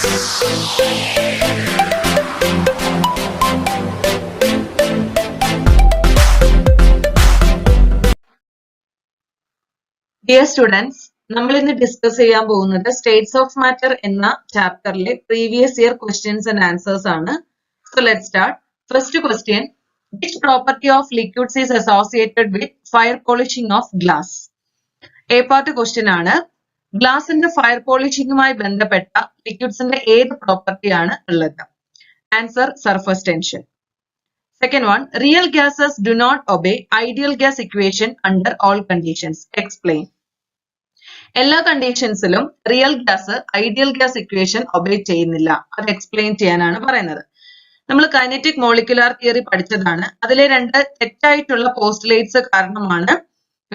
Dear students, നമ്മൾ ഇന്ന് discuss ചെയ്യാൻ പോകുന്നത് സ്റ്റേറ്റ്സ് ഓഫ് മാറ്റർ എന്ന ചാപ്റ്ററിലെ previous year questions and answers ആണ്. So let start. First question, which property of liquids is associated with fire polishing of glass? A part question ആണ്. ഗ്ലാസിന്റെ fire പോളിഷിംഗുമായി ബന്ധപ്പെട്ട ലിക്വിഡ്സിന്റെ ഏത് പ്രോപ്പർട്ടി ആണ് ഉള്ളത്? Answer surface tension. Second one, real gases do not obey ideal gas equation under all conditions. Explain. എല്ലാ കണ്ടീഷൻസിലും real gas ideal gas equation obey ചെയ്യുന്നില്ല. അത് എക്സ്പ്ലെയിൻ ചെയ്യാനാണ് പറയുന്നത്. നമ്മൾ കൈനറ്റിക് മോളിക്കുലാർ തിയറി പഠിച്ചതാണ്. അതിലെ രണ്ട് തെറ്റായിട്ടുള്ള പോസ്റ്റുലേറ്റ്സ് കാരണമാണ്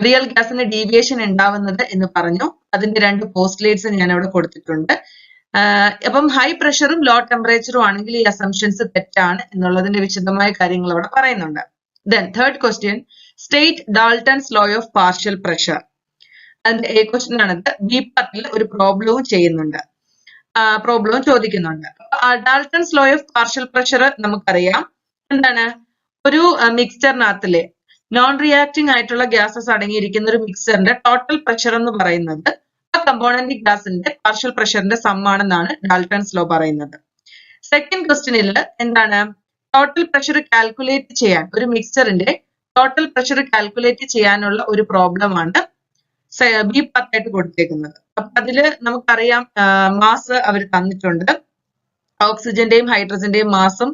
റിയൽ ഗ്യാസിന് ഡീവിയേഷൻ ഉണ്ടാവുന്നത് എന്ന് പറഞ്ഞു. അതിന്റെ രണ്ട് പോസ്റ്റുലേറ്റ്സ് ഞാൻ അവിടെ കൊടുത്തിട്ടുണ്ട്. അപ്പം ഹൈ പ്രഷറും ലോ ടെമ്പറേച്ചറും ആണെങ്കിൽ ഈ അസംഷൻസ് തെറ്റാണ് എന്നുള്ളതിന്റെ വിശദമായ കാര്യങ്ങൾ അവിടെ പറയുന്നുണ്ട്. Then third question, state Dalton's law of partial pressure. അതിന്റെ എ ക്വസ്റ്റ്യൻ ആണത്. ബി പാർട്ടിൽ ഒരു പ്രോബ്ലവും ചെയ്യുന്നുണ്ട്, പ്രോബ്ലവും ചോദിക്കുന്നുണ്ട്. Dalton's law of partial pressure നമുക്കറിയാം. എന്താണ്? ഒരു മിക്സ്ചറിനകത്തിലെ നോൺ റിയാക്ടിങ് ആയിട്ടുള്ള ഗ്യാസസ് അടങ്ങിയിരിക്കുന്ന ഒരു മിക്സ്ചറിന്റെ ടോട്ടൽ പ്രഷർ എന്ന് പറയുന്നത് ആ കമ്പോണന്റ് ഗ്യാസിന്റെ പാർഷ്യൽ പ്രഷറിന്റെ സം ആണെന്നാണ് ഡാൾട്ടൺസ് ലോ പറയുന്നത്. സെക്കൻഡ് ക്വസ്റ്റ്യനിൽ എന്താണ്? ടോട്ടൽ പ്രഷർ കാൽക്കുലേറ്റ് ചെയ്യാൻ, ഒരു മിക്സ്ചറിന്റെ ടോട്ടൽ പ്രഷർ കാൽക്കുലേറ്റ് ചെയ്യാനുള്ള ഒരു പ്രോബ്ലം ആണ് ബി പാർട്ടായിട്ട് കൊടുത്തേക്കുന്നത്. അപ്പൊ അതില് നമുക്കറിയാം മാസ് അവർ തന്നിട്ടുണ്ട്, ഓക്സിജന്റെയും ഹൈഡ്രജന്റെയും മാസും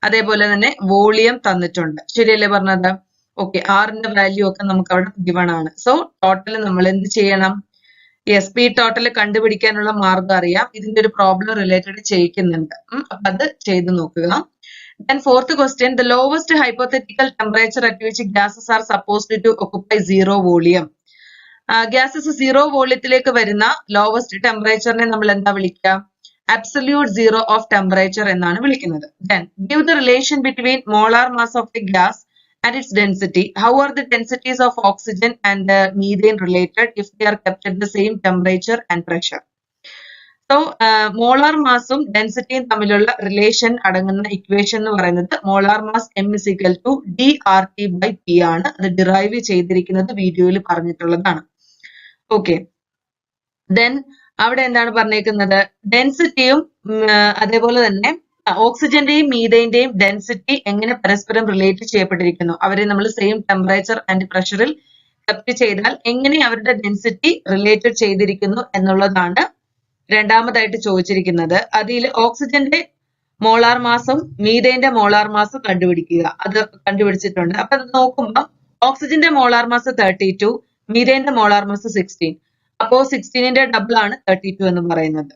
അതേപോലെ തന്നെ വോളിയം തന്നിട്ടുണ്ട്. ശരിയല്ലേ പറഞ്ഞത്? ഓക്കെ, ആറിന്റെ വാല്യൂ ഒക്കെ നമുക്ക് അവിടെ ഗിവൺ ആണ്. സോ ടോട്ടൽ നമ്മൾ എന്ത് ചെയ്യണം? യെസ്, പി ടോട്ടൽ കണ്ടുപിടിക്കാനുള്ള മാർഗം അറിയാം. ഇതിന്റെ ഒരു പ്രോബ്ലം റിലേറ്റഡ് ചെയ്യിക്കുന്നുണ്ട്. അപ്പൊ അത് ചെയ്ത് നോക്കുക. Then fourth question, the lowest hypothetical temperature at which gases are supposed to occupy zero volume. ഗ്യാസസ് സീറോ വോള്യത്തിലേക്ക് വരുന്ന ലോവസ്റ്റ് ടെമ്പറേച്ചറിനെ നമ്മൾ എന്താ വിളിക്കുക? അബ്സല്യൂട്ട് സീറോ ഓഫ് ടെമ്പറേച്ചർ എന്നാണ് വിളിക്കുന്നത്. Then give the relation between molar mass of the gas and its density. How are the densities of oxygen and methane related if they are kept at the same temperature and pressure? So molar മാസും ഡെൻസിറ്റിയും തമ്മിലുള്ള relation അടങ്ങുന്ന equation എന്ന് പറയുന്നത് molar mass M is equal to dRT/P ആണ്. അത് derive ചെയ്തിരിക്കുന്നത് വീഡിയോയിൽ പറഞ്ഞിട്ടുള്ളതാണ്. ഓക്കെ, ദെൻ അവിടെ എന്താണ് പറഞ്ഞേക്കുന്നത്? ഡെൻസിറ്റിയും അതേപോലെ തന്നെ ഓക്സിജന്റെയും മീഥൈന്റെയും ഡെൻസിറ്റി എങ്ങനെ പരസ്പരം റിലേറ്റ് ചെയ്യപ്പെട്ടിരിക്കുന്നു, അവരെ നമ്മൾ സെയിം ടെമ്പറേച്ചർ ആൻഡ് പ്രഷറിൽ കെപ്റ്റ് ചെയ്താൽ എങ്ങനെ അവരുടെ ഡെൻസിറ്റി റിലേറ്റഡ് ചെയ്തിരിക്കുന്നു എന്നുള്ളതാണ് രണ്ടാമതായിട്ട് ചോദിച്ചിരിക്കുന്നത്. അതിൽ ഓക്സിജന്റെ മോളാർ മാസും മീഥൈന്റെ മോളാർ മാസും കണ്ടുപിടിക്കുക. അത് കണ്ടുപിടിച്ചിട്ടുണ്ട്. അപ്പൊ അത് നോക്കുമ്പോൾ ഓക്സിജന്റെ മോളാർ മാസ് 32, മീഥൈന്റെ മോളാർ മാസ് 16. അപ്പോ 16ന്റെ ഡബിൾ ആണ് 32 എന്ന് പറയുന്നത്.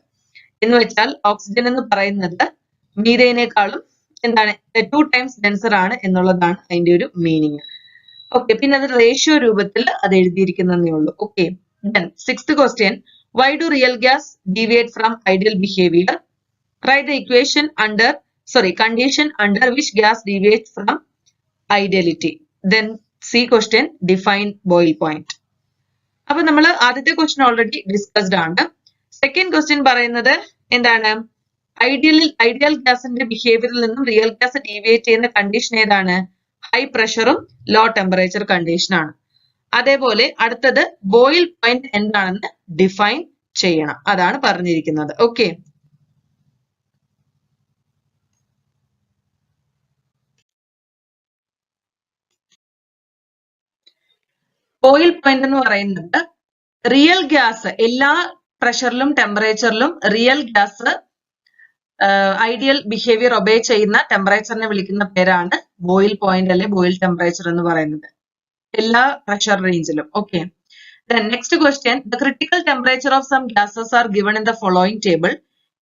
എന്ന് വെച്ചാൽ ഓക്സിജൻ എന്ന് പറയുന്നത് മീഥൈനേക്കാളും എന്താണ് 2 times ഡെൻസർ ആണ് എന്നുള്ളതാണ് അതിന്റെ ഒരു മീനിങ്. ഓക്കെ, പിന്നെ അത് റേഷ്യോ രൂപത്തിൽ അത് എഴുതിയിരിക്കുന്നതേ ഉള്ളൂ. Okay, sixth question, why do real gas deviate from ideal behavior? Write the condition under which gas deviates from ideality. Then C question, define boil point. അപ്പൊ നമ്മൾ ആദ്യത്തെ ക്വസ്റ്റ്യൻ ഓൾറെഡി ഡിസ്കസ്ഡ് ആണ്. Second question പറയുന്നത് എന്താണ്? Ideal ഗ്യാസിന്റെ ബിഹേവിയറിൽ നിന്നും real gas deviate ചെയ്യുന്ന condition ഏതാണ്? ഹൈ പ്രഷറും ലോ ടെമ്പറേച്ചർ കണ്ടീഷൻ ആണ്. അതേപോലെ അടുത്തത് ബോയിൽ പോയിന്റ് എന്താണെന്ന് ഡിഫൈൻ ചെയ്യണം, അതാണ് പറഞ്ഞിരിക്കുന്നത്. ഓക്കെ, ബോയിൽ പോയിന്റ് എന്ന് പറയുന്നത് റിയൽ ഗ്യാസ് എല്ലാ പ്രഷറിലും ടെമ്പറേച്ചറിലും real gas ideal behaviour obey ചെയ്യുന്ന ടെമ്പറേച്ചറിനെ വിളിക്കുന്ന പേരാണ് ബോയിൽ പോയിന്റ് അല്ലെ ബോയിൽ ടെമ്പറേച്ചർ എന്ന് പറയുന്നത്, എല്ലാ പ്രഷർ റേഞ്ചിലും. Okay, then next question, the critical temperature of some gases are given in the following table.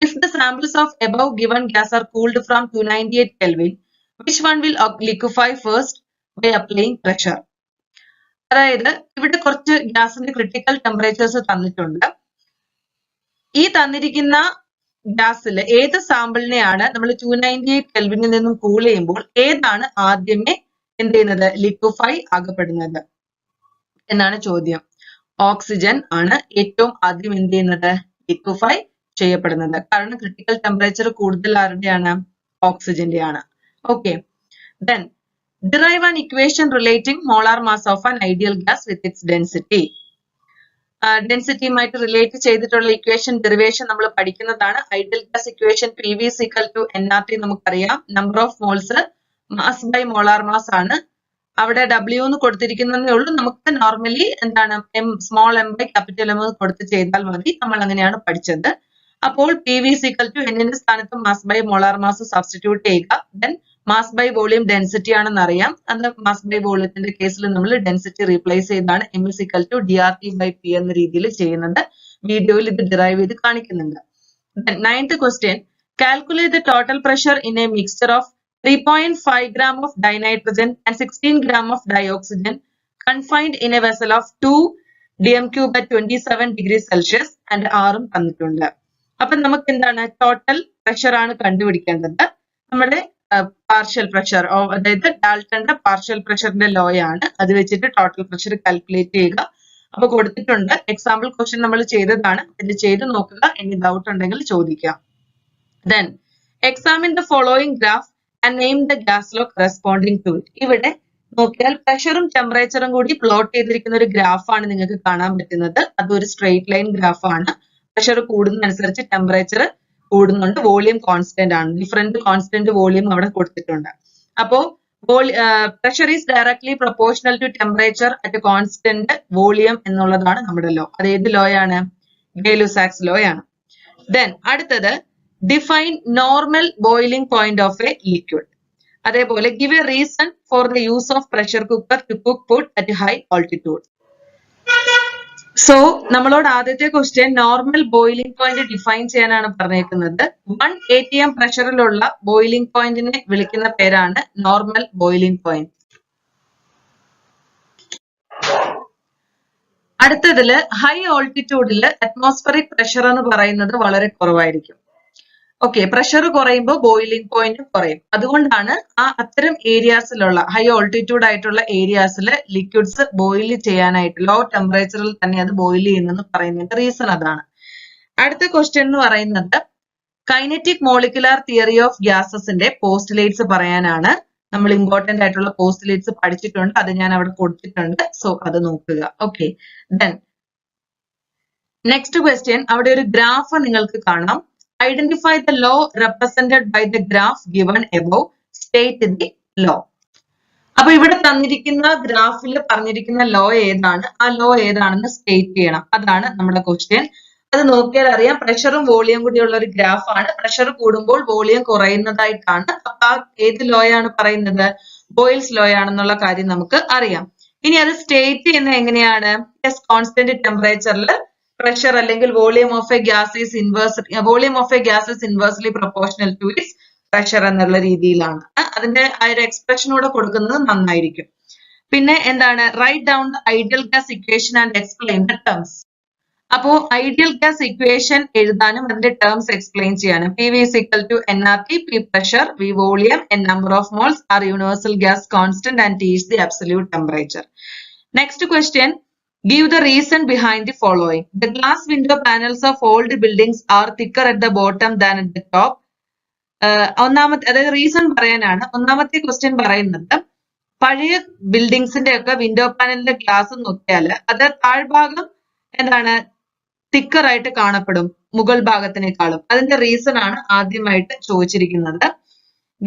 If the samples of above given gas are cooled from 298 Kelvin, which one will liquefy first by applying pressure? അതായത് ഇവിടെ കുറച്ച് ഗ്യാസിന്റെ critical temperatures തന്നിട്ടുണ്ട്. ഈ തന്നിരിക്കുന്ന ഗ്യാസിൽ ഏത് സാമ്പിളിനെയാണ് നമ്മൾ 298 കെൽവിനിൽ നിന്നും കൂൾ ചെയ്യുമ്പോൾ ഏതാണ് ആദ്യമേ എന്ത് ചെയ്യുന്നത്? ലിക്വിഫൈ ആകപ്പെടുന്നത് എന്നാണ് ചോദ്യം. ഓക്സിജൻ ആണ് ഏറ്റവും ആദ്യം എന്ത് ചെയ്യുന്നത്? ലിക്വിഫൈ ചെയ്യപ്പെടുന്നത്. കാരണം ക്രിട്ടിക്കൽ ടെമ്പറേച്ചർ കൂടുതൽ ആരുടെയാണ്? ഓക്സിജന്റെയാണ്. Okay. Then derive an equation relating molar mass of an ideal gas with its density. ഡെൻസിറ്റിയുമായിട്ട് റിലേറ്റ് ചെയ്തിട്ടുള്ള ഇക്വേഷൻ ഡെറിവേഷൻ നമ്മൾ പഠിക്കുന്നതാണ്. Ideal gas equation PV is equal to nRT നമുക്കറിയാം. Number of moles mass by molar mass ആണ്. അവിടെ W എന്ന് കൊടുത്തിരിക്കുന്നതേ ഉള്ളൂ. നമുക്ക് നോർമലി എന്താണ് small m by capital M കൊടുത്ത് ചെയ്താൽ മതി. നമ്മൾ അങ്ങനെയാണ് പഠിച്ചത്. അപ്പോൾ PV is equal to n ന്റെ സ്ഥാനത്ത് mass by molar mass substitute ചെയ്യുക. Then mass by volume density ആണെന്ന് അറിയാം. അത് മാസ് ബൈ വോളിയത്തിന്റെ കേസിൽ നമ്മൾ ഡെൻസിറ്റി റീപ്ലേസ് ചെയ്താണ് M is equal to DRT by P എന്ന രീതിയിൽ ചെയ്യുന്നത്. വീഡിയോയിൽ ഇത് ഡിറൈവ് ചെയ്ത് കാണിക്കുന്നുണ്ട്. Ninth question, calculate the total pressure in a mixture of 3.5 gram of dinitrogen and 16 gram of dioxygen confined in a vessel of 2 dm³ at 27 degrees Celsius and R തന്നിട്ടുണ്ട്. അപ്പൊ നമുക്ക് എന്താണ് ടോട്ടൽ പ്രഷർ ആണ് കണ്ടുപിടിക്കേണ്ടത്. നമ്മുടെ partial pressure, അതായത് ഡാൽട്ടന്റെ partial പ്രഷറിന്റെ law ആണ്. അത് വെച്ചിട്ട് ടോട്ടൽ പ്രഷർ കാൽക്കുലേറ്റ് ചെയ്യുക. അപ്പൊ കൊടുത്തിട്ടുണ്ട്. എക്സാമ്പിൾ ക്വസ്റ്റ്യൻ നമ്മൾ ചെയ്തതാണ്. ഇത് ചെയ്ത് നോക്കുക. ഇനി ഡൗട്ട് ഉണ്ടെങ്കിൽ ചോദിക്കാം. Then examine the following graph and name the gas law corresponding to it. ഇവിടെ നോക്കിയാൽ പ്രഷറും ടെമ്പറേച്ചറും കൂടി പ്ലോട്ട് ചെയ്തിരിക്കുന്ന ഒരു ഗ്രാഫാണ് നിങ്ങൾക്ക് കാണാൻ പറ്റുന്നത്. അതൊരു സ്ട്രെയിറ്റ് ലൈൻ ഗ്രാഫാണ്. പ്രഷർ കൂടുന്നതനുസരിച്ച് ടെമ്പറേച്ചർ കൂടുന്നുണ്ട്. വോളിയം കോൺസ്റ്റന്റ് ആണ്. ഡിഫറെന്റ് കോൺസ്റ്റന്റ് വോളിയം അവിടെ കൊടുത്തിട്ടുണ്ട്. അപ്പോ pressure is directly proportional to temperature at constant volume എന്നുള്ളതാണ് നമ്മുടെ ലോ. അത് ഏത് ലോ ആണ്? ഗേ-ലുസാക്സ് ലോ ആണ്. ദെൻ അടുത്തത് define normal boiling point of a liquid. അതേപോലെ give a reason for the use of pressure cooker to cook food at high altitude. So നമ്മളോട് ആദ്യത്തെ question normal boiling point define ചെയ്യാനാണ് പറഞ്ഞേക്കുന്നത്. 1 atm പ്രഷറിലുള്ള boiling പോയിന്റിനെ വിളിക്കുന്ന പേരാണ് നോർമൽ ബോയിലിംഗ് പോയിന്റ്. അടുത്തതില് ഹൈ ഓൾട്ടിറ്റ്യൂഡില് അറ്റ്മോസ്ഫറിക് പ്രഷർ എന്ന് പറയുന്നത് വളരെ കുറവായിരിക്കും. ഓക്കെ, പ്രഷർ കുറയുമ്പോൾ ബോയിലിംഗ് പോയിന്റ് കുറയും. അതുകൊണ്ടാണ് അത്തരം ഏരിയാസിലുള്ള ഹൈ ഓൾട്ടിറ്റ്യൂഡ് ആയിട്ടുള്ള ഏരിയാസിൽ ലിക്വിഡ്സ് ബോയിൽ ചെയ്യാനായിട്ട് ലോ ടെമ്പറേച്ചറിൽ തന്നെ അത് ബോയിൽ ചെയ്യുന്നെന്ന് പറയുന്നതിന്റെ റീസൺ അതാണ്. അടുത്ത ക്വസ്റ്റ്യൻ എന്ന് പറയുന്നത് കൈനറ്റിക് മോളിക്കുലാർ തിയറി ഓഫ് ഗ്യാസസിന്റെ പോസ്റ്റുലേറ്റ്സ് പറയാനാണ്. നമ്മൾ ഇമ്പോർട്ടന്റ് ആയിട്ടുള്ള പോസ്റ്റുലേറ്റ്സ് പഠിച്ചിട്ടുണ്ട്. അത് ഞാൻ അവിടെ കൊടുത്തിട്ടുണ്ട്. സോ അത് നോക്കുക. ഓക്കെ, ദെൻ നെക്സ്റ്റ് ക്വസ്റ്റ്യൻ, അവിടെ ഒരു ഗ്രാഫ് നിങ്ങൾക്ക് കാണാം. Identify the law represented by the graph given above. State the law. അപ്പൊ ഇവിടെ തന്നിരിക്കുന്ന ഗ്രാഫിൽ പറഞ്ഞിരിക്കുന്ന ലോ ഏതാണ്, ആ ലോ ഏതാണെന്ന് സ്റ്റേറ്റ് ചെയ്യണം. അതാണ് നമ്മുടെ ക്വസ്റ്റ്യൻ. അത് നോക്കിയാൽ അറിയാം പ്രഷറും വോളിയം കൂടിയുള്ള ഒരു ഗ്രാഫാണ്. പ്രഷർ കൂടുമ്പോൾ വോളിയം കുറയുന്നതായിട്ടാണ്. അപ്പൊ ആ ഏത് ലോയാണ് പറയുന്നത്? ബോയിൽസ് ലോ ആണെന്നുള്ള കാര്യം നമുക്ക് അറിയാം. ഇനി അത് സ്റ്റേറ്റ് ചെയ്യുന്നത് എങ്ങനെയാണ്? കോൺസ്റ്റന്റ് ടെമ്പറേച്ചറിൽ പ്രഷർ അല്ലെങ്കിൽ volume of a gas is inversely proportional to its pressure എന്നുള്ള രീതിയിലാണ്. അതിന്റെ ആ ഒരു എക്സ്പ്രഷനൂടെ കൊടുക്കുന്നത് നന്നായിരിക്കും. പിന്നെ എന്താണ്? Write down the ideal gas equation and explain the terms. അപ്പോ ഐഡിയൽ ഗ്യാസ് ഇക്വേഷൻ എഴുതാനും അതിന്റെ ടേംസ് എക്സ്പ്ലെയിൻ ചെയ്യാനും. PV is equal to nRT, P pressure, V volume, N number of moles, R universal gas constant, and T is the absolute temperature. Next question. Give the reason behind the following. The glass window panels of old buildings are thicker at the bottom than at the top. ഒന്നാമത്തെ അതായത് reason പറയാനാണ്. ഒന്നാമത്തെ question പറയുന്നത് പഴയ ബിൽഡിങ്സിന്റെ ഒക്കെ window പാനലിന്റെ glass നോക്കിയാൽ അത് താഴ്ഭാഗം എന്താണ് തിക്കർ ആയിട്ട് കാണപ്പെടും മുകൾ ഭാഗത്തിനേക്കാളും. അതിന്റെ റീസൺ ആണ് ആദ്യമായിട്ട് ചോദിച്ചിരിക്കുന്നത്.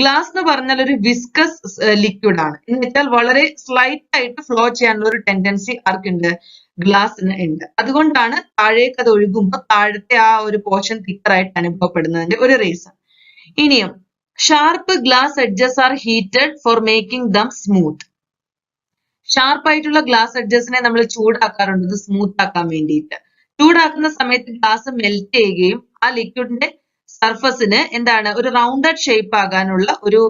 ഗ്ലാസ് എന്ന് പറഞ്ഞാൽ ഒരു വിസ്കസ് ലിക്വിഡ് ആണ്. എന്ന് വെച്ചാൽ വളരെ സ്ലൈറ്റ് ആയിട്ട് ഫ്ലോ ചെയ്യാനുള്ള ഒരു ടെൻഡൻസി ആർക്കുണ്ട്? ഗ്ലാസിന് ഉണ്ട്. അതുകൊണ്ടാണ് താഴേക്ക് അത് ഒഴുകുമ്പോൾ താഴത്തെ ആ ഒരു പോർഷൻ തിക്കറായിട്ട് അനുഭവപ്പെടുന്നതിന്റെ ഒരു റീസൺ. ഇനിയും sharp glass edges are heated for making them smooth. ഷാർപ്പായിട്ടുള്ള ഗ്ലാസ് എഡ്ജസിനെ നമ്മൾ ചൂടാക്കാറുണ്ട് സ്മൂത്ത് ആക്കാൻ വേണ്ടിയിട്ട്. ചൂടാക്കുന്ന സമയത്ത് ഗ്ലാസ് മെൽറ്റ് ചെയ്യുകയും ആ ലിക്വിഡിന്റെ സർഫസിന് എന്താണ് ഒരു റൗണ്ടഡ് ഷേപ്പ് ആകാനുള്ള ഒരു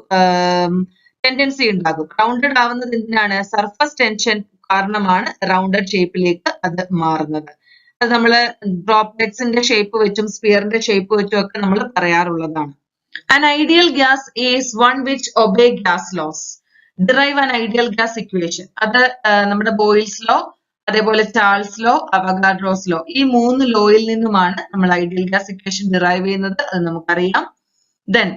ടെൻഡൻസി ഉണ്ടാകും. റൗണ്ടഡ് ആവുന്നത് എന്തിനാണ്? സർഫസ് ടെൻഷൻ കാരണമാണ് റൗണ്ടഡ് ഷേപ്പിലേക്ക് അത് മാറുന്നത്. അത് നമ്മൾ ഡ്രോപ്ലെറ്റ്സിന്റെ ഷേപ്പ് വെച്ചും സ്പിയറിന്റെ ഷേപ്പ് വെച്ചും ഒക്കെ നമ്മൾ പറയാറുള്ളതാണ്. An ideal gas is one which obey gas laws. Derive an ideal gas equation. അത് നമ്മുടെ ബോയിൽസ് ലോ അതേപോലെ ചാൾസ് ലോ, അവഗാഡ്രോസ് ലോ, ഈ 3 ലോയിൽ നിന്നുമാണ് നമ്മൾ ഐഡിയൽ ഗ്യാസ് ഇക്വേഷൻ ഡിറൈവ് ചെയ്യുന്നത്. അത് നമുക്കറിയാം. Then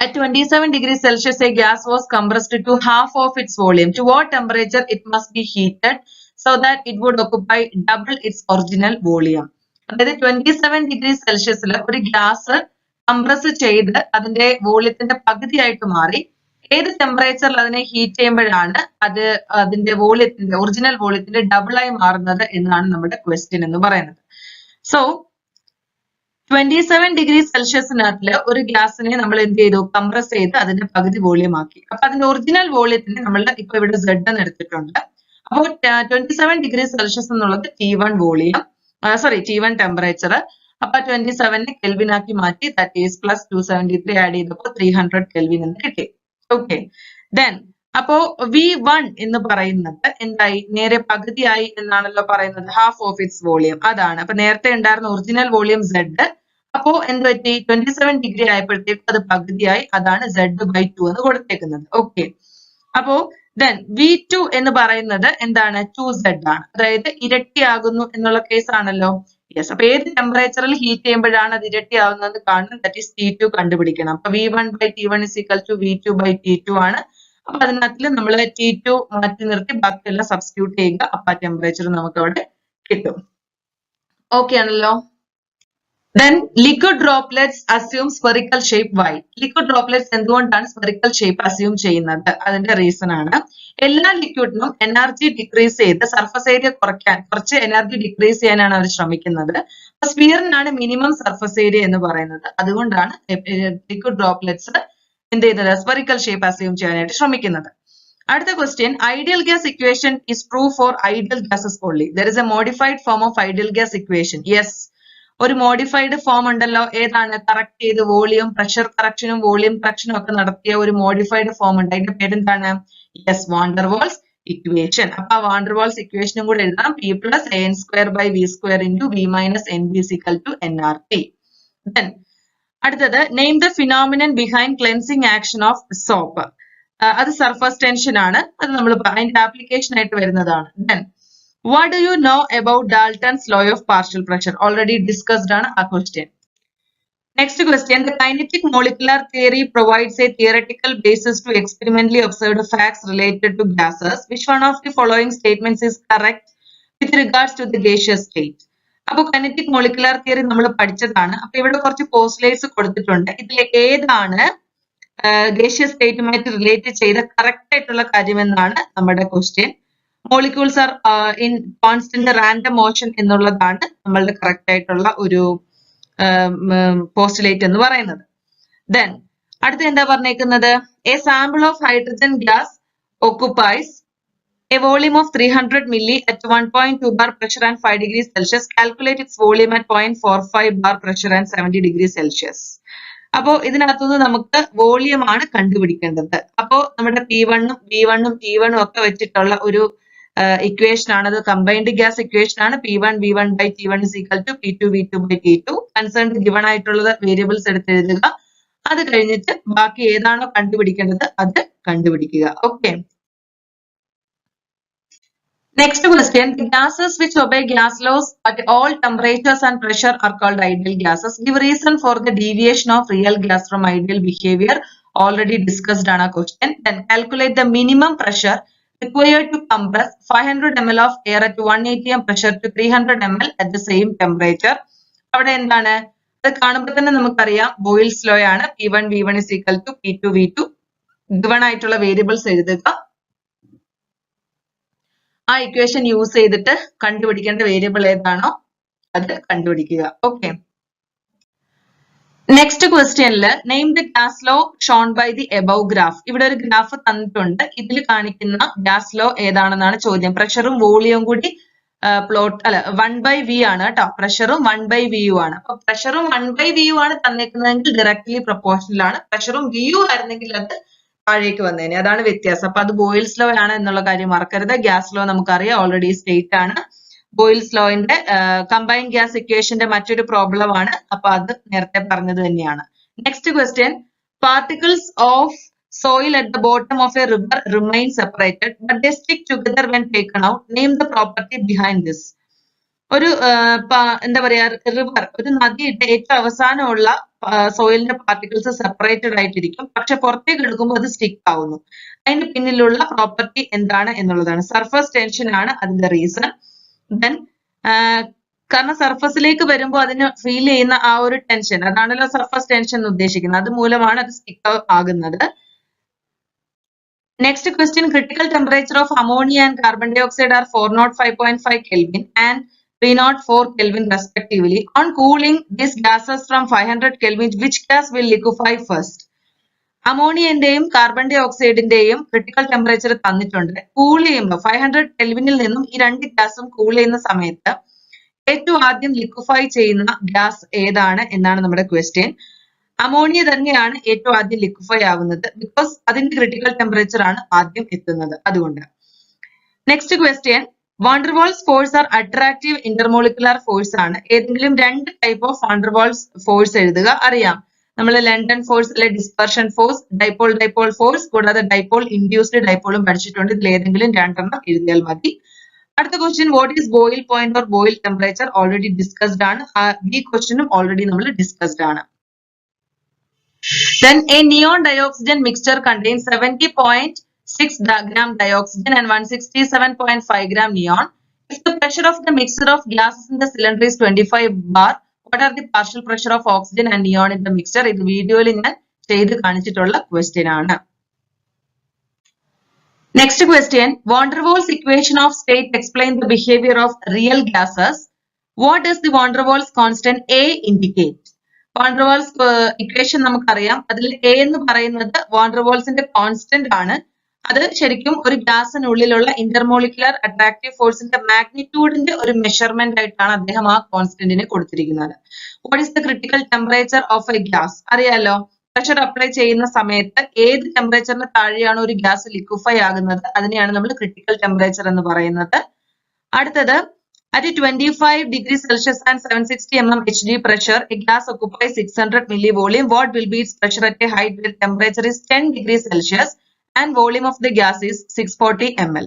at 27 degrees Celsius, a gas was compressed to half of its volume. To what temperature it must be heated so that it would occupy double its original volume? അതായത് 27 degree സെൽഷ്യസിൽ ഒരു gas compress ചെയ്ത് അതിന്റെ വോളിയത്തിന്റെ പകുതിയായിട്ട് മാറി. ഏത് ടെമ്പറേച്ചറിൽ അതിനെ heat ചെയ്യുമ്പോഴാണ് അത് അതിന്റെ വോളിയത്തിന്റെ ഒറിജിനൽ വോളിയത്തിന്റെ ഡബിൾ ആയി മാറുന്നത് എന്നാണ് നമ്മുടെ ക്വസ്റ്റ്യൻ എന്ന് പറയുന്നത്. സോ 27 ഡിഗ്രി സെൽഷ്യസിനകത്തില് ഒരു ഗ്യാസിനെ നമ്മൾ എന്ത് ചെയ്തു? കംപ്രസ് ചെയ്ത് അതിന്റെ പകുതി വോളിയം ആക്കി. അപ്പൊ അതിന്റെ ഒറിജിനൽ വോളിയത്തിന് നമ്മൾ ഇപ്പൊ ഇവിടെ Z എന്ന് എടുത്തിട്ടുണ്ട്. അപ്പോൾ 27 ഡിഗ്രി സെൽഷ്യസ് എന്നുള്ളത് T1 വോളിയം, T1 ടെമ്പറേച്ചർ. അപ്പൊ 27 കെൽവിൻ ആക്കി മാറ്റി, ദാറ്റ് ഈസ് പ്ലസ് 273 ആഡ് ചെയ്തപ്പോൾ 300 കെൽവിൻ എന്ന് കിട്ടി. ഓക്കെ, ദെൻ അപ്പോ V1 എന്ന് പറയുന്നത് എന്തായി? നേരെ പകുതിയായി എന്നാണല്ലോ പറയുന്നത്. ഹാഫ് ഓഫ് ഇറ്റ്സ് വോളിയം അതാണ്. അപ്പൊ നേരത്തെ ഉണ്ടായിരുന്ന ഒറിജിനൽ വോളിയം Z. അപ്പോ എന്ത് പറ്റി? 27 ഡിഗ്രി ആയപ്പോഴത്തേക്ക് അത് പകുതിയായി. അതാണ് Z/2 എന്ന് കൊടുത്തേക്കുന്നത്. ഓക്കെ, അപ്പോ ദെൻ V2 എന്ന് പറയുന്നത് എന്താണ്? 2Z ആണ്. അതായത് ഇരട്ടിയാകുന്നു എന്നുള്ള കേസ് ആണല്ലോ. യെസ്, അപ്പൊ ഏത് ടെമ്പറേച്ചറിൽ ഹീറ്റ് ചെയ്യുമ്പോഴാണ് അത് ഇരട്ടിയാവുന്നത് കാണണം. ദാറ്റ് ഈസ് T2 കണ്ടുപിടിക്കണം. അപ്പൊ V1/T1 = V2/T2 ആണ്. അപ്പൊ അതിനകത്ത് നമ്മൾ T2 മാറ്റി നിർത്തി ബാക്കിയെല്ലാം സബ്സ്റ്റിറ്റ്യൂട്ട് ചെയ്യുക. അപ്പൊ ആ ടെമ്പറേച്ചർ നമുക്ക് അവിടെ കിട്ടും. ഓക്കെ ആണല്ലോ. Then liquid droplets assume spherical shape. Why? Liquid droplets എന്തുകൊണ്ടാണ് spherical shape assume ചെയ്യുന്നത്? അതിന്റെ റീസൺ ആണ്, എല്ലാ ലിക്വിഡിനും എനർജി ഡിക്രീസ് ചെയ്ത് സർഫസ് ഏരിയ കുറയ്ക്കാൻ, കുറച്ച് എനർജി ഡിക്രീസ് ചെയ്യാനാണ് അവർ ശ്രമിക്കുന്നത്. അപ്പൊ സ്ഫിയറിനാണ് മിനിമം സർഫസ് ഏരിയ എന്ന് പറയുന്നത്. അതുകൊണ്ടാണ് ലിക്വിഡ് ഡ്രോപ്ലെറ്റ്സ് എന്ത് ചെയ്യുന്നത്? സ്ഫെറിക്കൽ ഷേപ്പ് അസ്യൂം ചെയ്യാനായിട്ട് ശ്രമിക്കുന്നത്. അടുത്ത question, ideal gas equation is true for ideal gases only. There is a modified form of ideal gas equation. Yes, ഒരു മോഡിഫൈഡ് ഫോം ഉണ്ടല്ലോ. ഏതാണ്? കറക്റ്റ് ചെയ്ത് വോളിയം, പ്രഷർ കറക്ഷനും വോളിയം കറക്ഷനും ഒക്കെ നടത്തിയ ഒരു മോഡിഫൈഡ് ഫോം ഉണ്ട്. അതിന്റെ പേരെന്താണ്? Yes, van der Waals equation. അപ്പൊ ആ വാണ്ടർ വാൾസ് ഇക്വേഷനും കൂടെ എഴുതാം. P + an² × V - Nb = nRT. Then അടുത്തത്, name the phenomenon behind cleansing action of soap. അത് സർഫസ് ടെൻഷൻ ആണ്. അത് നമ്മൾ അതിന്റെ ആപ്ലിക്കേഷൻ ആയിട്ട് വരുന്നതാണ്. Then what do you know about Dalton's law of partial pressure? Already discussed ആണ് ആ question. Next question, the kinetic molecular theory provides a theoretical basis to experimentally observed facts related to gases. Which one of the following statements is correct with regards to the gaseous state? അപ്പൊ kinetic molecular theory നമ്മൾ പഠിച്ചതാണ്. അപ്പൊ ഇവിടെ കുറച്ച് postulates കൊടുത്തിട്ടുണ്ട്. ഇതിൽ ഏതാണ് gaseous സ്റ്റേറ്റുമായിട്ട് relate ചെയ്ത കറക്റ്റ് ആയിട്ടുള്ള കാര്യം എന്നാണ് നമ്മുടെ question. Molecules are in constant random motion എന്നുള്ളതാണ് നമ്മളുടെ കറക്റ്റ് ആയിട്ടുള്ള ഒരു പോസ്റ്റ്ലേറ്റ് എന്ന് പറയുന്നത്. ദെൻ അടുത്ത എന്താ പറഞ്ഞേക്കുന്നത്? A sample of hydrogen gas occupies a volume of 300 milli at 1.2 bar pressure and 5 degrees Celsius. Calculate its volume at 0.45 bar pressure and 70 degrees Celsius. അപ്പോ ഇതിനകത്തുനിന്ന് നമുക്ക് വോളിയം ആണ് കണ്ടുപിടിക്കേണ്ടത്. അപ്പോ നമ്മുടെ P1ഉം V1ഉം T1ഉം ഒക്കെ വെച്ചിട്ടുള്ള ഒരു ഇക്വേഷൻ ആണ്. അത് കമ്പൈൻഡ് ഗ്യാസ് ഇക്വേഷൻ ആണ്. P1 V1/T1 = P2 V2/T2. Concerned given ആയിട്ടുള്ളത് വേരിയബിൾസ് എടുത്ത് എഴുതുക. അത് കഴിഞ്ഞിട്ട് ബാക്കി ഏതാണോ കണ്ടുപിടിക്കേണ്ടത് അത് കണ്ടുപിടിക്കുക. Okay, next question, the gases which obey gas laws at all temperatures and pressure are called ideal gases. Give reason for the deviation of real gas from ideal behavior. Already discussed on a question. Then calculate the minimum pressure required to compress 500 ml of air at 1 atm pressure to 300 ml at the same temperature. അവിടെ എന്താണ്? അത് കാണുമ്പോൾ തന്നെ നമുക്കറിയാം boils law ആണ്. P1 V1 = P2 V2. Given ആയിട്ടുള്ള variables എഴുതുക. ആ ഇക്വേഷൻ യൂസ് ചെയ്തിട്ട് കണ്ടുപിടിക്കേണ്ട വേരിയബിൾ ഏതാണോ അത് കണ്ടുപിടിക്കുക. ഓക്കെ, നെക്സ്റ്റ് ക്വസ്റ്റ്യനിൽ name the gas law shown by the above graph. ഇവിടെ ഒരു ഗ്രാഫ് തന്നിട്ടുണ്ട്. ഇതിൽ കാണിക്കുന്ന ഗ്യാസ് ലോ ഏതാണെന്നാണ് ചോദ്യം. പ്രഷറും വോളിയവും കൂടി പ്ലോട്ട് 1/V ആണ് കേട്ടോ. പ്രഷറും 1/V ആണ്. അപ്പൊ പ്രഷറും 1/V ആണ് തന്നേക്കുന്നതെങ്കിൽ ഡയറക്ട്ലി പ്രൊപ്പോർഷണൽ ആണ്. പ്രഷറും VU ആയിരുന്നെങ്കിൽ അത് താഴേക്ക് വന്നേനെ. അതാണ് വ്യത്യാസം. അപ്പൊ അത് ബോയിൽസ് ലോ ആണ് എന്നുള്ള കാര്യം മറക്കരുത്. ഗ്യാസ് ലോ നമുക്കറിയാം, ഓൾറെഡി സ്റ്റേറ്റ് ആണ്. ബോയിൽസ് ലോന്റെ കമ്പൈൻഡ് ഗ്യാസ് ഇക്വേഷന്റെ മറ്റൊരു പ്രോബ്ലം ആണ്. അപ്പൊ അത് നേരത്തെ പറഞ്ഞത് തന്നെയാണ്. Next question, particles of soil at the bottom of a river remain separated, but they stick together when taken out. Name the property behind this. ഒരു എന്താ പറയാ റിവർ, ഒരു നദിയുടെ ഏറ്റവും അവസാനമുള്ള സോയിലിന്റെ പാർട്ടിക്കിൾസ് സെപ്പറേറ്റഡ് ആയിട്ടിരിക്കും, പക്ഷെ പുറത്തേക്ക് എടുക്കുമ്പോൾ അത് സ്റ്റിക്ക് ആവുന്നു. അതിന്റെ പിന്നിലുള്ള പ്രോപ്പർട്ടി എന്താണ് എന്നുള്ളതാണ്. സർഫസ് ടെൻഷൻ ആണ് അതിന്റെ റീസൺ. ദെൻ കാരണം സർഫസിലേക്ക് വരുമ്പോൾ അതിന് ഫീൽ ചെയ്യുന്ന ആ ഒരു ടെൻഷൻ, അതാണല്ലോ സർഫസ് ടെൻഷൻ എന്ന് ഉദ്ദേശിക്കുന്നത്, അത് മൂലമാണ് അത് സ്റ്റിക്ക് ആകുന്നത്. Next question, critical temperature of ammonia and carbon dioxide are 405.5 Kelvin and 304 Kelvin respectively. On cooling these gases from 500 Kelvin, which gas will liquefy first? അമോണിയന്റെയും കാർബൺ ഡൈ ഓക്സൈഡിന്റെയും ക്രിട്ടിക്കൽ ടെമ്പറേച്ചർ തന്നിട്ടുണ്ട്. കൂൾ ചെയ്യുമ്പോൾ 500 കെൽവിനിൽ നിന്നും ഈ രണ്ട് ഗ്യാസും കൂൾ ചെയ്യുന്ന സമയത്ത് ഏറ്റവും ആദ്യം ലിക്വിഫൈ ചെയ്യുന്ന ഗ്യാസ് ഏതാണ് എന്നാണ് നമ്മുടെ ക്വസ്റ്റ്യൻ. അമോണിയ തന്നെയാണ് ഏറ്റവും ആദ്യം ലിക്വിഫൈ ആവുന്നത്, ബിക്കോസ് അതിന്റെ ക്രിട്ടിക്കൽ ടെമ്പറേച്ചർ ആണ് ആദ്യം എത്തുന്നത്, അതുകൊണ്ട്. Next question, van der Waals force are attractive intermolecular force ആണ്. ഏതെങ്കിലും രണ്ട് ടൈപ്പ് ഓഫ് വാണ്ടർവാൾസ് ഫോഴ്സ് എഴുതുക. അറിയാം, നമ്മൾ ലണ്ടൻ ഫോഴ്സ് അല്ലെ dispersion force, dipole dipole force, കൂടാതെ ഡൈപോൾ ഇൻഡ്യൂസ്ഡ് ഡൈപോളും പഠിച്ചിട്ടുണ്ട്. ഇതിൽ ഏതെങ്കിലും രണ്ടെണ്ണം എഴുതിയാൽ മതി. അടുത്ത question, what is Boyle point or Boyle temperature? Already discussed ആണ്. ഈ ക്വസ്റ്റ്യനും ഓൾറെഡി നമ്മൾ ഡിസ്കസ്ഡ് ആണ്. Then a neon dioxygen mixture contains 70.6 gram dioxygen and 167.5 gram neon. If the pressure of the mixture of gases in the cylinder is 25 bar, what are the partial pressure of oxygen and neon in the mixture? ഇത് വീഡിയോയിൽ ഞാൻ ചെയ്ത് കാണിച്ചിട്ടുള്ള question ആണ്. Next question, van der Waals equation of state explain the behavior of real gases. What does the van der Waals constant A indicate? Van der Waals equation നമുക്കറിയാം. അതിൽ A എന്ന് പറയുന്നത് വാൻ ഡെർ വാൾസിന്റെ കോൺസ്റ്റന്റ് ആണ്. അത് ശരിക്കും ഒരു ഗ്യാസിനുള്ളിലുള്ള intermolecular attractive ഫോഴ്സിന്റെ മാഗ്നിറ്റ്യൂഡിന്റെ ഒരു മെഷർമെന്റ് ആയിട്ടാണ് അദ്ദേഹം ആ കോൺസ്റ്റന്റിനെ കൊടുത്തിരിക്കുന്നത്. What is the critical temperature of a gas? അറിയാലോ, പ്രഷർ അപ്ലൈ ചെയ്യുന്ന സമയത്ത് ഏത് ടെമ്പറേച്ചറിന് താഴെയാണ് ഒരു ഗ്യാസ് ലിക്വിഫൈ ആകുന്നത്, അതിനെയാണ് നമ്മൾ ക്രിട്ടിക്കൽ ടെമ്പറേച്ചർ എന്ന് പറയുന്നത്. അടുത്തത്, at 25 degrees Celsius and 760 mm Hg pressure, a gas occupies 600 millivolume. What will be its pressure at a height where temperature is 10 degrees Celsius and volume of the gas is 640 ml?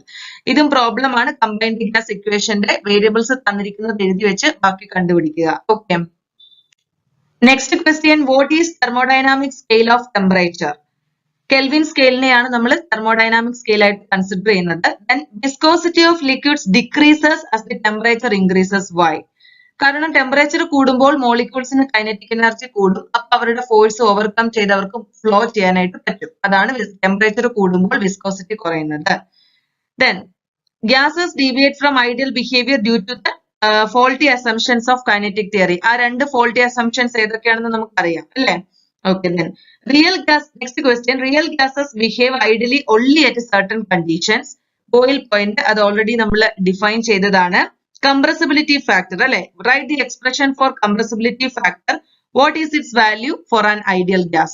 ഇതും problem ആണ്. Combined gas ഇക്വേഷന്റെ variables തന്നിരിക്കുന്നത് എഴുതി വെച്ച് ബാക്കി കണ്ടുപിടിക്കുക. Okay. Next question, what is thermodynamic scale of temperature? Kelvin സ്കെയിലിനെയാണ് നമ്മൾ തെർമോഡൈനാമിക് സ്കെയിൽ ആയിട്ട് കൺസിഡർ ചെയ്യുന്നത്. Then viscosity of liquids decreases as the temperature increases. Why? കാരണം ടെമ്പറേച്ചർ കൂടുമ്പോൾ മോളിക്യൂൾസിന് കൈനറ്റിക് എനർജി കൂടും. അപ്പൊ അവരുടെ ഫോഴ്സ് ഓവർകം ചെയ്ത് അവർക്ക് ഫ്ലോ ചെയ്യാനായിട്ട് പറ്റും. അതാണ് ടെമ്പറേച്ചർ കൂടുമ്പോൾ വിസ്കോസിറ്റി കുറയുന്നത്. Then gases deviate from ideal behavior due to the faulty assumptions of kinetic theory. ആ രണ്ട് faulty assumptions ഏതൊക്കെയാണെന്ന് നമുക്കറിയാം അല്ലേ? Okay, then real gas. Next question, real gases behave ideally only at certain conditions. Boil point അത് already നമ്മൾ define ചെയ്തതാണ്. Compressibility factor അല്ലെ? Write the expression for compressibility factor. What is its value for an ideal gas?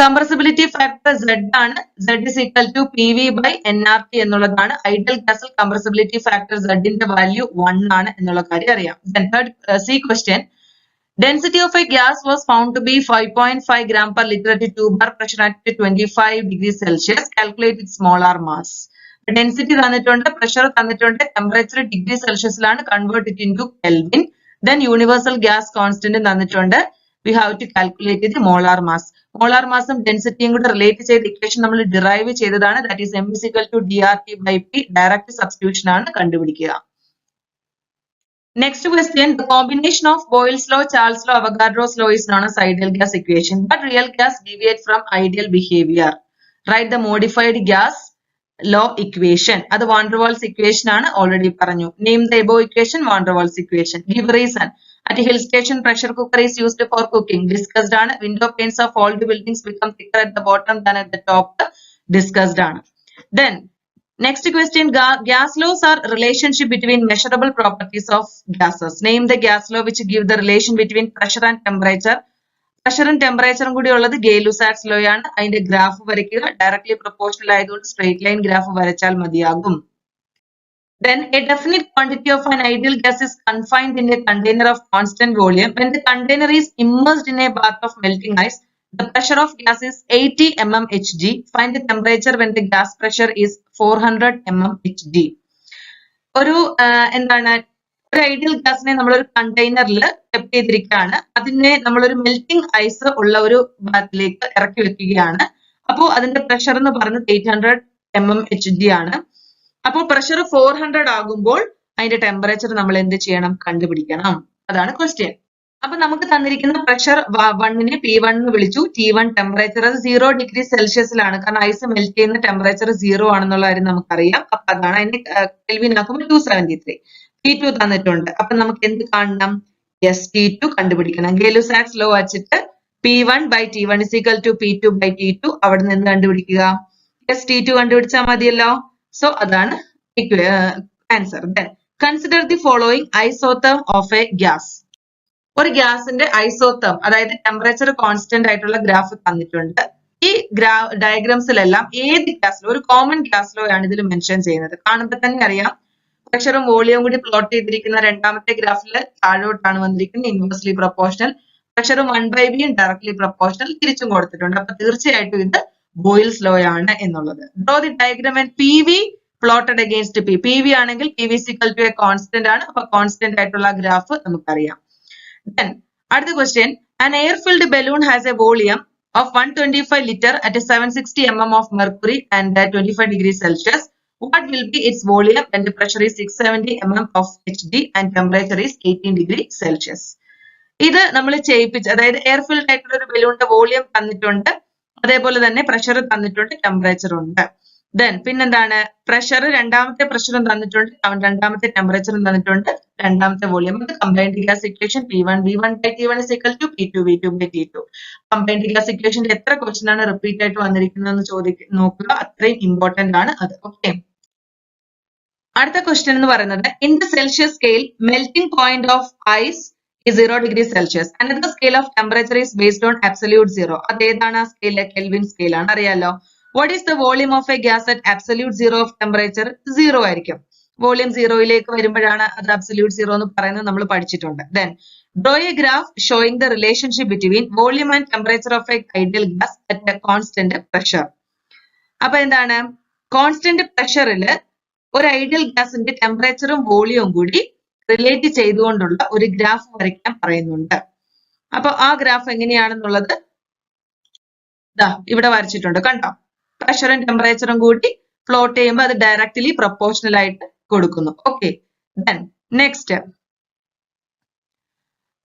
Compressibility factor Z ആണ്. Z is equal to PV by nRT എന്നുള്ളതാണ്. Ideal ഗ്യാസിൽ compressibility factor Z ന്റെ value 1 ആണ് എന്നുള്ള കാര്യം അറിയാം. Then third C question, density of a gas was found to be 5.5 gram per liter at 2 bar pressure at 25 degrees Celsius. Calculate its molar mass. Density തന്നിട്ടുണ്ട്, pressure തന്നിട്ടുണ്ട്, temperature degree Celsiusലാണ്, convert it into Kelvin. Then universal gas constant തന്നിട്ടുണ്ട്. We have to calculate the molar mass. Molar mass ഉം density കൂടെ relate ചെയ്ത equation നമ്മൾ derive ചെയ്തതാണ്. That is m is equal to dRT by P. Direct substitution ആണ് കണ്ടുപിടിക്കുക. Next question, the combination of Boyle's law, Charles law, Avogadro's law is known as ideal gas equation. But real gas deviate from ideal behavior. Write the modified gas law equation. അത് van der Waals equation ആണ്, already പറഞ്ഞു. Name the above equation, van der Waals equation. Give reason. At a hill station, pressure cooker is used for cooking. Discussed ആണ്. Window panes of all the buildings become thicker at the bottom than at the top. Discussed ആണ്. Then next question, gas laws are relationship between measurable properties of gases. Name the gas law which give the relation between pressure and temperature. Pressure and temperature കൂടി ഉള്ളത് Gay-Lussac's law ആണ്. അതിന്റെ graph വരയ്ക്കുക. Directly proportional ആയതുകൊണ്ട് straight line graph വരച്ചാൽ മതിയാകും. Then a definite quantity of an ideal gas is confined in a container of constant volume. When the container is immersed in a bath of melting ice, The pressure of gas is 80 mmHg. Find the temperature when the gas pressure is 400 mmHg. ഒരു എന്താണ് ഒരു ideal ഗ്യാസിനെ നമ്മളൊരു കണ്ടെയ്നറിൽ kept ചെയ്തിരിക്കുകയാണ്. അതിനെ നമ്മളൊരു melting ice ഉള്ള ഒരു ബാത്തിലേക്ക് ഇറക്കി വെക്കുകയാണ്. അപ്പോൾ അതിന്റെ പ്രഷർ എന്ന് പറയുന്നത് 800 mmHg ആണ്. അപ്പോൾ പ്രഷർ 400 ആകുമ്പോൾ അതിന്റെ ടെമ്പറേച്ചർ നമ്മൾ എന്ത് ചെയ്യണം? കണ്ടുപിടിക്കണം. അതാണ് ക്വസ്റ്റ്യൻ. അപ്പൊ നമുക്ക് തന്നിരിക്കുന്ന പ്രഷർ 1നെ P1 എന്ന് വിളിച്ചു. T1 ടെമ്പറേച്ചർ അത് 0 ഡിഗ്രി സെൽഷ്യസിലാണ്. കാരണം ഐസ് മെൽറ്റ് ചെയ്യുന്ന ടെമ്പറേച്ചർ 0 ആണെന്നുള്ള കാര്യം നമുക്കറിയാം. അപ്പൊ അതാണ് അതിന്റെ കെൽവിൻ ആക്കുമ്പോൾ 273. T2 തന്നിട്ടുണ്ട്. അപ്പൊ നമുക്ക് എന്ത് കാണണം? T2 കണ്ടുപിടിക്കണം. ഗെലുസാക്സ് ലോ വച്ചിട്ട് P1/T1 is equal to P2/T2 അവിടെ നിന്ന് കണ്ടുപിടിക്കുക. T2 കണ്ടുപിടിച്ചാൽ മതിയല്ലോ. സോ അതാണ് answer. Then consider the following isotherm of a gas. ഒരു ഗ്യാസിന്റെ ഐസോതേം അതായത് ടെമ്പറേച്ചർ കോൺസ്റ്റന്റ് ആയിട്ടുള്ള ഗ്രാഫ് തന്നിട്ടുണ്ട്. ഈ ഡയഗ്രാംസിലെല്ലാം ഏത് ഗ്യാസിലോ ഒരു കോമൺ ഗ്യാസിലോ ആണ് ഇതിൽ മെൻഷൻ ചെയ്യുന്നത്. കാണുമ്പോൾ തന്നെ അറിയാം പ്രഷറും വോളിയവും കൂടി പ്ലോട്ട് ചെയ്തിരിക്കുന്ന രണ്ടാമത്തെ ഗ്രാഫിൽ താഴോട്ടാണ് വന്നിരിക്കുന്നത് ഇൻവേഴ്സ്ലി പ്രൊപ്പോർഷണൽ. പ്രഷറും 1/v ഡയറക്ട്ലി പ്രൊപ്പോർഷണൽ തിരിച്ചും കൊടുത്തിട്ടുണ്ട്. അപ്പൊ തീർച്ചയായിട്ടും ഇത് ബോയിൽസ് ലോ ആണ് എന്നുള്ളത്. Draw the diagram and PV plotted against P. PV ആണെങ്കിൽ PV is equal to a constant ആണ്. അപ്പൊ കോൺസ്റ്റന്റ് ആയിട്ടുള്ള ഗ്രാഫ് നമുക്കറിയാം. Then അടുത്ത question, an air filled balloon has a volume of 125 liter at a 760 mm of mercury and at 25 degrees Celsius. What will be its volume when the pressure is 670 mm of Hg and temperature is 18 degrees Celsius? ഇത് നമ്മൾ ചെയ്യിപ്പിച്ച് അതായത് air filled ആയിട്ടുള്ള ഒരു ബലൂണിന്റെ volume തന്നിട്ടുണ്ട്, അതേപോലെ തന്നെ pressure തന്നിട്ടുണ്ട്, ടെമ്പറേച്ചർ ഉണ്ട്. ദെൻ പിന്നെന്താണ് പ്രഷർ രണ്ടാമത്തെ പ്രഷറും തന്നിട്ടുണ്ട്, രണ്ടാമത്തെ ടെമ്പറേച്ചറും തന്നിട്ടുണ്ട്, രണ്ടാമത്തെ വോളിയം. അത് combined gas equation P1V1/T1 is equal to P2V2/T2. Combined gas ഇക്വേഷന്റെ എത്ര ക്വസ്റ്റ്യൻ ആണ് റിപ്പീറ്റ് ആയിട്ട് വന്നിരിക്കുന്നതെന്ന് നോക്കുക. അത്രയും ഇമ്പോർട്ടന്റ് ആണ് അത്. ഓക്കെ, അടുത്ത ക്വസ്റ്റ്യൻ എന്ന് പറയുന്നത് in the Celsius scale melting point of ice is 0 degrees Celsius. Another scale of temperature is based on absolute zero. അതേതാണ് ആ സ്കെയിൽ? കെൽവിൻ സ്കെയിൽ ആണ്, അറിയാലോ. What is the volume of a gas at absolute zero of temperature? 0 ആയിരിക്കും. Volume 0യിലേക്ക് വരുമ്പോഴാണ് അത് absolute 0 എന്ന് പറയുന്നത് നമ്മൾ പഠിച്ചിട്ടുണ്ട്. Then draw a graph showing the relationship between volume and temperature of a ideal gas at a constant pressure. അപ്പൊ എന്താണ് constant പ്രഷറിൽ ഒരു ഐഡിയൽ ഗ്യാസിന്റെ ടെമ്പറേച്ചറും വോളിയവും കൂടി റിലേറ്റ് ചെയ്തുകൊണ്ടുള്ള ഒരു ഗ്രാഫ് വരയ്ക്കാൻ പറയുന്നുണ്ട്. അപ്പൊ ആ ഗ്രാഫ് എങ്ങനെയാണെന്നുള്ളത് ഇവിടെ വരച്ചിട്ടുണ്ട്, കണ്ടോ? പ്രഷറും ടെമ്പറേച്ചറും കൂടി പ്ലോട്ട് ചെയ്യുമ്പോൾ അത് ഡയറക്ട്ലി പ്രൊപ്പോർഷണൽ ആയിട്ട് കൊടുക്കുന്നു. ഓക്കെ, ദെൻ നെക്സ്റ്റ്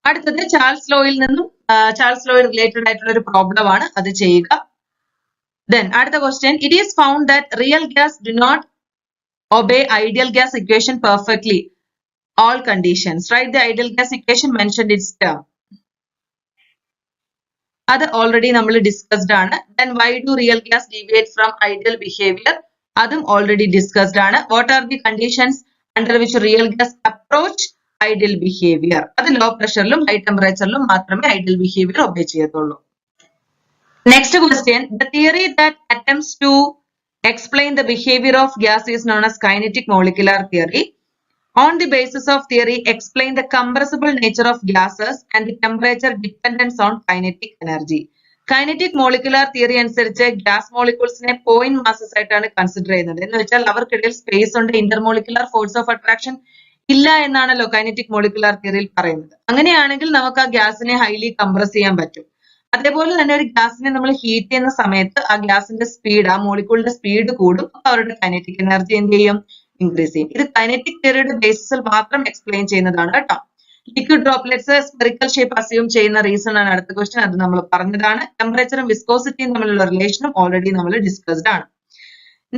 അടുത്തത് ചാൾസ് ലോയിൽ റിലേറ്റഡ് ആയിട്ടുള്ള ഒരു പ്രോബ്ലം ആണ്, അത് ചെയ്യുക. ദെൻ അടുത്ത question, it is found that real gas do not obey ideal gas equation perfectly all conditions. Write the ideal gas equation, mentioned its term. അത് already നമ്മൾ ഡിസ്കസ്ഡ് ആണ്. Then why do real gas deviate from ideal behavior? അതും already discussed ആണ്. What are the conditions under which real gas approach ideal behavior? അത് law പ്രഷറിലും high ടെമ്പറേച്ചറിലും മാത്രമേ ideal behaviour obey ചെയ്യത്തുള്ളൂ. Next question, the theory that attempts to explain the behavior of gas is known as kinetic molecular theory. On the basis of theory, explain the compressible nature of gases and the temperature dependence on kinetic energy. Kinetic molecular theory അനുസരിച്ച് gas മോളിക്യൂൾസിനെ point masses ആയിട്ടാണ് consider ചെയ്യുന്നത്. എന്ന് വെച്ചാൽ അവർക്കിടയിൽ space ഉണ്ട്, intermolecular force of attraction ഇല്ല എന്നാണല്ലോ kinetic molecular തിയറിയിൽ പറയുന്നത്. അങ്ങനെയാണെങ്കിൽ നമുക്ക് ആ ഗ്യാസിനെ ഹൈലി കംപ്രസ് ചെയ്യാൻ പറ്റും. അതേപോലെ തന്നെ ഒരു ഗ്യാസിനെ നമ്മൾ ഹീറ്റ് ചെയ്യുന്ന സമയത്ത് ആ ഗ്യാസിന്റെ സ്പീഡ്, ആ മോളിക്യൂളിന്റെ സ്പീഡ് കൂടും, അവരുടെ കൈനറ്റിക് എനർജി എന്ത് ചെയ്യും? ഇൻക്രീസ് ചെയ്യും. ഇത് കൈനറ്റിക് തിയറിയുടെ ബേസിസിൽ മാത്രം എക്സ്പ്ലെയിൻ ചെയ്യുന്നതാണ് കേട്ടോ. Liquid droplets spherical shape assume ചെയ്യുന്ന റീസൺ ആണ് അടുത്ത ക്വസ്റ്റ്യൻ, അത് നമ്മൾ പറഞ്ഞതാണ്. ടെമ്പറേച്ചറും വിസ്കോസിറ്റിയും തമ്മിലുള്ള റിലേഷനും ഓൾറെഡി നമ്മൾ ഡിസ്കസ്ഡ് ആണ്.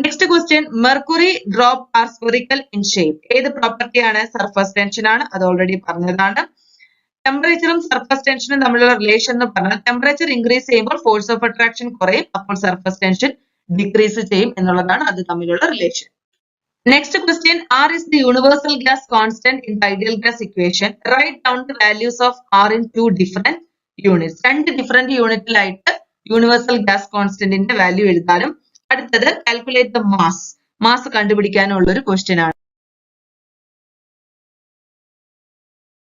Next question, mercury drop are spherical in shape. ഏത് പ്രോപ്പർട്ടിയാണ്? സർഫസ് ടെൻഷൻ ആണ്, അത് ഓൾറെഡി പറഞ്ഞതാണ്. ടെമ്പറേച്ചറും സർഫസ് ടെൻഷനും തമ്മിലുള്ള റിലേഷൻ എന്ന് പറഞ്ഞാൽ ടെമ്പറേച്ചർ ഇൻക്രീസ് ചെയ്യുമ്പോൾ ഫോഴ്സ് ഓഫ് അട്രാക്ഷൻ കുറയും, അപ്പോൾ സർഫസ് ടെൻഷൻ ഡിക്രീസ് ചെയ്യും എന്നുള്ളതാണ് അത് തമ്മിലുള്ള relation. Next question, R is the universal gas constant in the ideal gas equation. Write down the values of R in two different units. രണ്ട് different യൂണിറ്റിലായിട്ട് universal gas കോൺസ്റ്റന്റിന്റെ value എഴുതാനും അടുത്തത് calculate the mass കണ്ടുപിടിക്കാനുള്ള ഒരു question ആണ്.